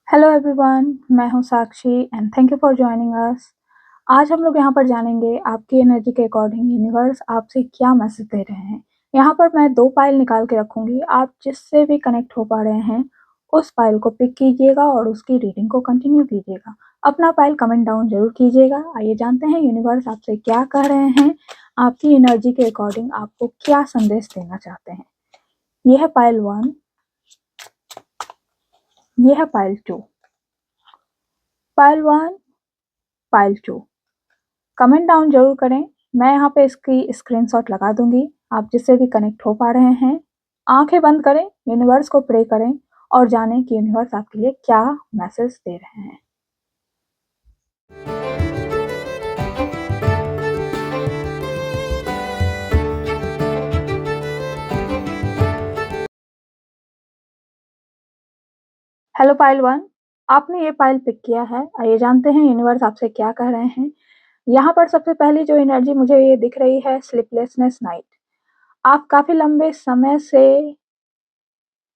Hello everyone, मैं हूँ Sakshi and thank you for joining us. आज हम लोग यहाँ पर जानेंगे आपकी एनर्जी के अकॉर्डिंग यूनिवर्स आपसे क्या मैसेज दे रहे हैं। यहाँ पर मैं 2 पाइल निकाल के रखूँगी, आप जिससे भी कनेक्ट हो पा रहे हैं, उस पाइल को पिक कीजिएगा और उसकी रीडिंग को कंटिन्यू कीजिएगा। अपना पाइल कमेंट डाउन ज़रूर कीजिएगा। आइए जानते हैं यूनिवर्स आपसे क्या कह रहे हैं, आपकी एनर्जी के अकॉर्डिंग आपको क्या संदेश देना चाहते हैं। ये है पाइल 1, ये है pile 2। Pile 1, pile 2। Comment down ज़रूर करें, मैं यहाँ पे इसकी स्क्रीनशॉट लगा दूँगी। आप जिससे भी कनेक्ट हो पा रहे हैं, आँखें बंद करें, यूनिवर्स को प्रे करें और जानें कि यूनिवर्स आपके लिए क्या मैसेज दे रहे हैं। हेलो पाइल 1, आपने ये पाइल पिक किया है। आइए जानते हैं यूनिवर्स आपसे क्या कह रहे हैं। यहाँ पर सबसे पहली जो एनर्जी मुझे ये दिख रही है, स्लीपलेसनेस नाइट। आप काफ़ी लंबे समय से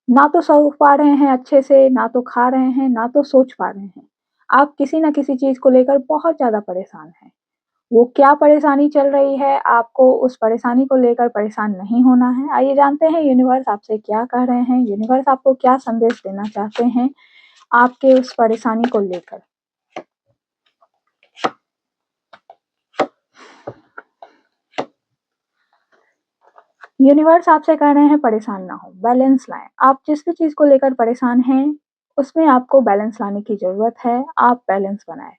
ना तो सो पा रहे हैं अच्छे से, ना तो खा रहे हैं, ना तो सोच पा रहे हैं। आप किसी न किसी चीज़ को लेकर बहुत ज़्यादा परेशान हैं। वो क्या परेशानी चल रही है, आपको उस परेशानी को लेकर परेशान नहीं होना है। आइए जानते हैं यूनिवर्स आपसे क्या कह रहे हैं, यूनिवर्स आपको क्या संदेश देना चाहते हैं आपके उस परेशानी को लेकर। यूनिवर्स आपसे कह रहे हैं परेशान ना हो, बैलेंस लाएँ। आप जिस भी चीज़ को लेकर परेशान हैं, उसमें आपको बैलेंस लाने की ज़रूरत है, आप बैलेंस बनाएँ।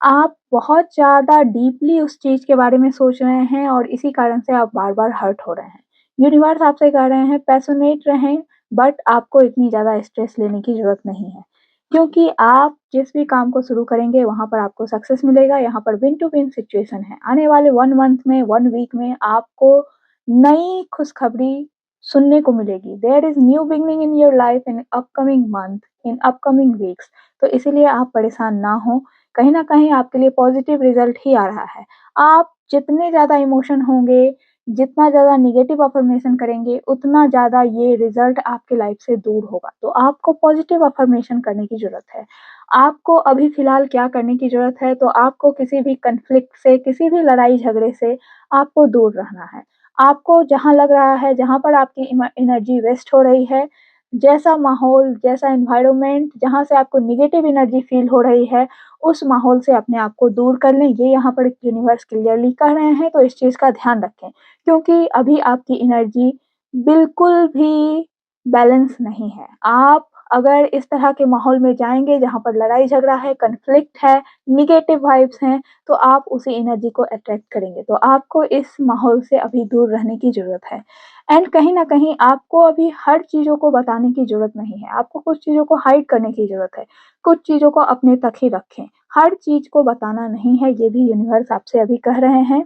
आप बहुत ज़्यादा डीपली उस चीज़ के बारे में सोच रहे हैं और इसी कारण से आप बार-बार हर्ट हो रहे हैं। यूनिवर्स आपसे कह रहे हैं पैशनेट रहें, बट आपको इतनी ज़्यादा स्ट्रेस लेने की ज़रूरत नहीं है। क्योंकि आप जिस भी काम को शुरू करेंगे वहाँ पर आपको सक्सेस मिलेगा। यहाँ पर विन टू विन सिचुएशन है। आने वाले 1 मंथ में, 1 वीक में आपको नई खुशखबरी सुनने को मिलेगी। There is new beginning in your life in upcoming month, in upcoming weeks. तो इसीलिए आप परेशान ना हों। कहीं न कहीं आपके लिए पॉज़िटिव रिज़ल्ट ही आ रहा है। आप जितने ज़्यादा इमोशन होंगे, जितना ज़्यादा नेगेटिव अफ़र्मेशन करेंगे, उतना ज़्यादा ये रिज़ल्ट आपके लाइफ़ से दूर होगा। तो आपको पॉज़िटिव अफ़र्मेशन करने की ज़रूरत है। आपको अभी फ़िलहाल क्या करने की ज़रूरत है, तो आपको किसी भी कॉन्फ्लिक्ट से, किसी भी लड़ाई-झगड़े से आपको दूर रहना है। आपको जहाँ लग रहा है, जहाँ पर आपकी एनर्जी वेस्ट हो रही है, जैसा माहौल, जैसा एनवायरनमेंट जहाँ से आपको नेगेटिव एनर्जी फ़ील हो रही है, उस माहौल से अपने आप को दूर कर लें। ये यहाँ पर यूनिवर्स क्लियरली कह रहे हैं, तो इस चीज़ का ध्यान रखें। क्योंकि अभी आपकी एनर्जी बिल्कुल भी बैलेंस नहीं है। आप अगर इस तरह के माहौल में जाएँगे जहाँ पर लड़ाई-झगड़ा है, कॉन्फ्लिक्ट है, नेगेटिव वाइब्स हैं, तो आप उसी एनर्जी को अट्रैक्ट करेंगे। तो आपको इस माहौल से अभी दूर रहने की ज़रूरत है। एंड कहीं न कहीं आपको अभी हर चीज़ों को बताने की ज़रूरत नहीं है। आपको कुछ चीज़ों को हाइड करने की ज़रूरत है। कुछ चीज़ों को अपने तक ही रखें। हर चीज़ को बताना नहीं है, ये भी यूनिवर्स आपसे अभी कह रहे हैं।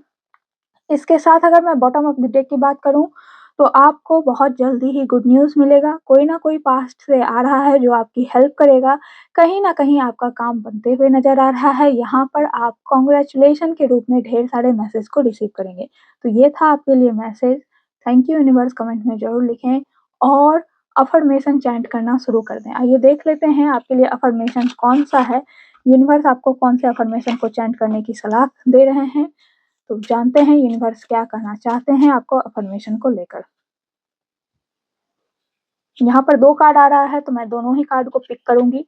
इसके साथ अगर मैं बॉटम ऑफ द डेक की बात करूँ, तो आपको बहुत जल्दी ही गुड न्यूज़ मिलेगा। कोई न कोई पास्ट से आ रहा है जो आपकी हेल्प करेगा। कहीं न कहीं आपका काम बनते हुए नज़र आ रहा है। यहाँ पर आप कांग्रेचुलेशन के रूप में ढेर सारे मैसेज को रिसीव करेंगे। तो ये था आपके लिए message. Thank you universe, comment में ज़रूर लिखें और अफ़र्मेशन चैंट करना शुरू कर दें। आइए देख लेते हैं आपके लिए अफ़र्मेशन कौन-सा है। यूनिवर्स आपको कौन से अफ़र्मेशन को चैंट करने की सलाह दे रहे हैं। तो जानते हैं यूनिवर्स क्या कहना चाहते हैं आपको अफ़र्मेशन को लेकर। यहाँ पर 2 कार्ड आ रहा है, तो मैं दोनों ही कार्ड को पिक करूँगी।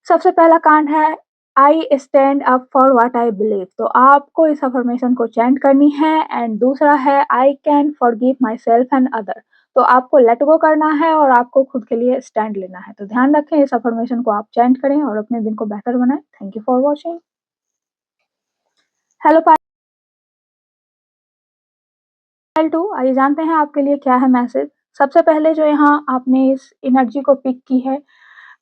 सबसे पहला कार्ड है I stand up for what I believe. तो आपको इस अफ़र्मेशन को चैंट करनी है। एंड दूसरा है I can forgive my self and other. तो आपको लेट गो करना है और आपको खुद के लिए स्टैंड लेना है। तो ध्यान रखें, इस अफ़र्मेशन को आप चैंट करें और अपने दिन को बेहतर बनाएँ। Thank you for watching. Hello part 2, आइए जानते हैं आपके लिए क्या है मैसेज। सबसे पहले जो यहाँ आपने इस एनर्जी को पिक की है,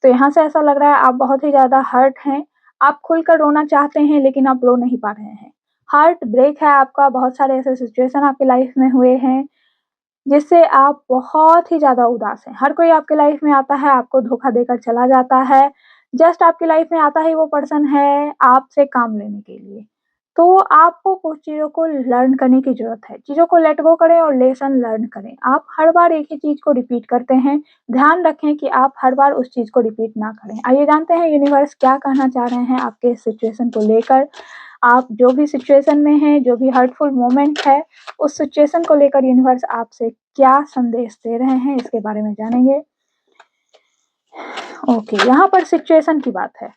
तो यहाँ से ऐसा लग रहा है आप बहुत ही ज़्यादा हर्ट हैं। आप खुलकर रोना चाहते हैं लेकिन आप रो नहीं पा रहे हैं। हार्ट ब्रेक है आपका, बहुत सारे ऐसे सिचुएशन आपकी लाइफ में हुए हैं, जिससे आप बहुत ही ज़्यादा उदास हैं। हर कोई आपकी लाइफ में आता है, आपको धोखा देकर चला जाता है। जस्ट आपकी लाइफ में आता ही वो पर्सन है आपसे काम लेने के लिए। तो आपको कुछ चीज़ों को लर्न करने की ज़रूरत है। चीज़ों को लेट गो करें और लेसन लर्न करें। आप हर बार एक ही चीज़ को रिपीट करते हैं, ध्यान रखें कि आप हर बार उस चीज़ को रिपीट ना करें। आइए जानते हैं यूनिवर्स क्या कहना चाह रहे हैं आपके इस सिचुएशन को लेकर। आप जो भी सिचुएशन में हैं, जो भी हर्टफुल मोमेंट है, उस सिचुएशन को लेकर यूनिवर्स आपसे क्या संदेश दे रहे हैं, इसके बारे में जानेंगे। ओके, यहाँ पर सिचुएशन की बात है।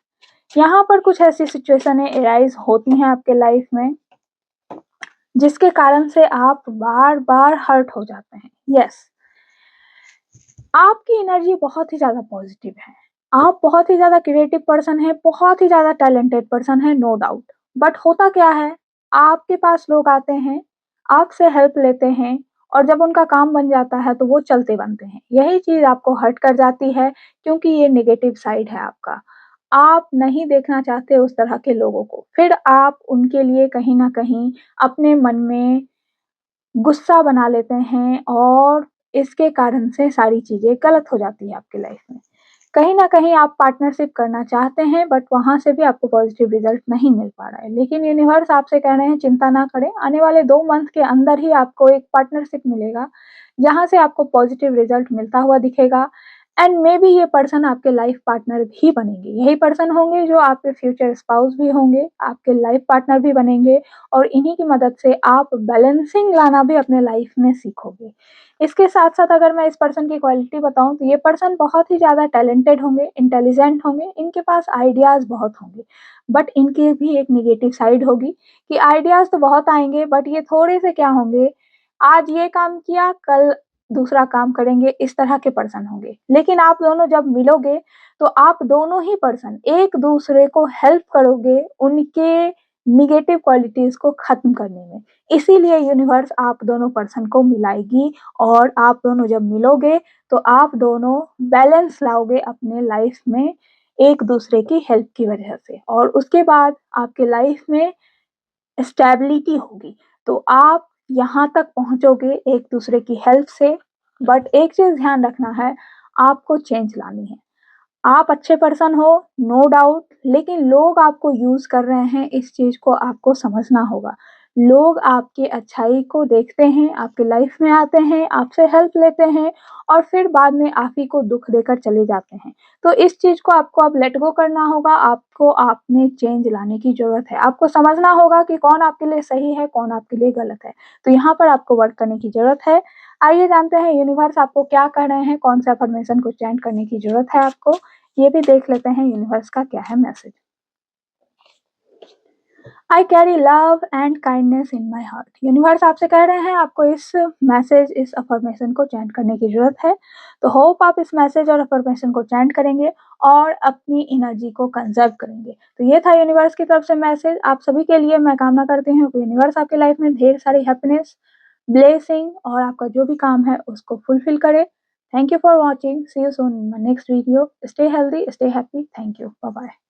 यहाँ पर कुछ ऐसी सिचुएशनें अराइज़ होती हैं आपके लाइफ में, जिसके कारण से आप बार-बार हर्ट हो जाते हैं। यस, आपकी एनर्जी बहुत ही ज़्यादा पॉजिटिव है। आप बहुत ही ज़्यादा क्रिएटिव पर्सन हैं, बहुत ही ज़्यादा टैलेंटेड पर्सन हैं, नो डाउट। बट होता क्या है, आपके पास लोग आते हैं, आपसे हेल्प लेते हैं और जब उनका काम बन जाता है तो वो चलते बनते हैं। यही चीज़ आपको हर्ट कर जाती है क्योंकि ये नेगेटिव साइड है आपका। आप नहीं देखना चाहते उस तरह के लोगों को। फिर आप उनके लिए कहीं न कहीं अपने मन में गुस्सा बना लेते हैं और इसके कारण से सारी चीज़ें गलत हो जाती है आपकी लाइफ में। कहीं न कहीं आप पार्टनरशिप करना चाहते हैं बट वहाँ से भी आपको पॉज़िटिव रिज़ल्ट नहीं मिल पा रहा है। लेकिन यूनिवर्स आपसे कह रहे हैं चिंता ना करें, आने वाले 2 मंथ के अंदर ही आपको एक पार्टनरशिप मिलेगा, जहाँ से आपको पॉज़िटिव रिज़ल्ट मिलता हुआ दिखेगा एंड मेबी ये पर्सन आपके लाइफ पार्टनर भी बनेंगे। यही पर्सन होंगे जो आपके फ्यूचर स्पाउस भी होंगे, आपके लाइफ पार्टनर भी बनेंगे और इन्हीं की मदद से आप बैलेंसिंग लाना भी अपने लाइफ में सीखोगे। इसके साथ-साथ अगर मैं इस पर्सन की क्वालिटी बताऊँ तो ये पर्सन बहुत ही ज़्यादा टैलेंटेड होंगे, इंटेलिजेंट होंगे, इनके पास आइडियाज़ बहुत होंगे। बट इनकी भी एक नेगेटिव साइड होगी कि आइडियाज़ तो बहुत आएँगे बट ये थोड़े से क्या होंगे, आज ये काम किया, कल दूसरा काम करेंगे, इस तरह के पर्सन होंगे। लेकिन आप दोनों जब मिलोगे तो आप दोनों ही पर्सन एक-दूसरे को हेल्प करोगे उनके नेगेटिव क्वालिटीज़ को ख़त्म करने में। इसीलिए यूनिवर्स आप दोनों पर्सन को मिलाएगी और आप दोनों जब मिलोगे तो आप दोनों बैलेंस लाओगे अपने लाइफ में एक-दूसरे की हेल्प की वजह से और उसके बाद आपके लाइफ में स्टेबिलिटी होगी। तो आप यहाँ तक पहुँचोगे एक-दूसरे की हेल्प से, बट एक चीज़ ध्यान रखना है, आपको चेंज लानी है। आप अच्छे पर्सन हो, नो डाउट, लेकिन लोग आपको यूज़ कर रहे हैं, इस चीज़ को आपको समझना होगा। लोग आपकी अच्छाई को देखते हैं, आपकी लाइफ में आते हैं, आपसे हेल्प लेते हैं और फिर बाद में आप ही को दुःख देकर चले जाते हैं। तो इस चीज़ को आपको अब लेट गो करना होगा, आपको आप में चेंज लाने की ज़रूरत है। आपको समझना होगा कि कौन आपके लिए सही है, कौन आपके लिए गलत है। तो यहाँ पर आपको वर्क करने की ज़रूरत है। आइए जानते हैं यूनिवर्स आपको क्या कह रहे हैं, कौन से अफ़र्मेशन को चैंट करने की ज़रूरत है आपको। ये भी देख लेते हैं यूनिवर्स का क्या है message. I carry love and kindness in my heart. Universe आपसे कह रहे हैं आपको इस मैसेज, इस अफर्मेशन को चैंट करने की ज़रूरत है। तो होप आप इस मैसेज और अफर्मेशन को चैंट करेंगे और अपनी एनर्जी को कंज़र्व करेंगे। तो ये था यूनिवर्स की तरफ से मैसेज। आप सभी के लिए मैं कामना करती हूँ कि यूनिवर्स आपकी लाइफ में ढेर सारी हैप्पीनेस, ब्लेसिंग और आपका जो भी काम है उसको फुलफिल करे। Thank you for watching. See you soon in my next video. Stay healthy, stay happy. Thank you. Bye bye.